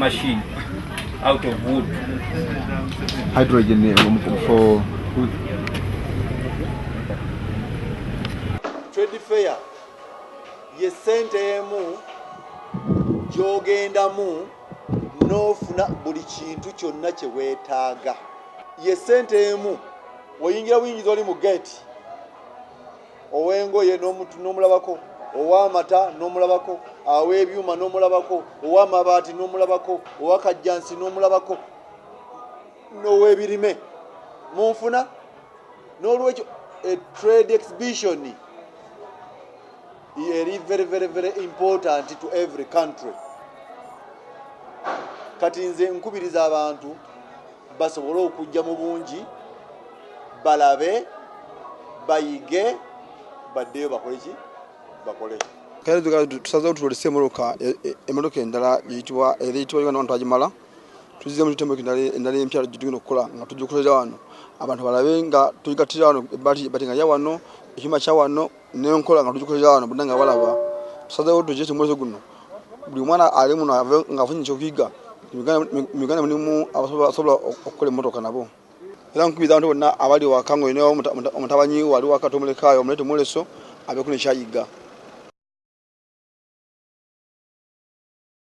machine out of wood. Hydrogen for food. Trade fair ye sente emu gyogendamu n'ofuna buli kintu kyonna kye weetaaga. Ye sente emu oyingira buyingiza oli mu gate owengoye n'omulabako, ow'amata n'omulabako, aw'ebyuma n'omulabako, ow'amabaati n'omulabako, ow'akajjansi n'omulabako, n'ow'ebirime munfuna. N'olwekyo a trade exhibition is very important to every country. Kati nze nkubiriza abantu basobole okujja mu bungi balabe bayige baddeyo bakole. Kale tusaza otulese emotoka endala yitwa abantu agimala tuzize mu tembo endala empya gitugino okukola nga tujukolera wano abantu balabe nga tuyigatira wano bati nga ya wano ekima kya wano nenkola nga tujukolera wano budanga balaba tusaza otujese mwezo guno buli mwana ali muno nga afunye kyokiga Uganda mulimu abasobola okukola emotoka nabo. Era nkubiza abantu bonna abali wakango ine omutabanyi wali wakatomulekayo omulete Omwoleso abe kune kyayiga.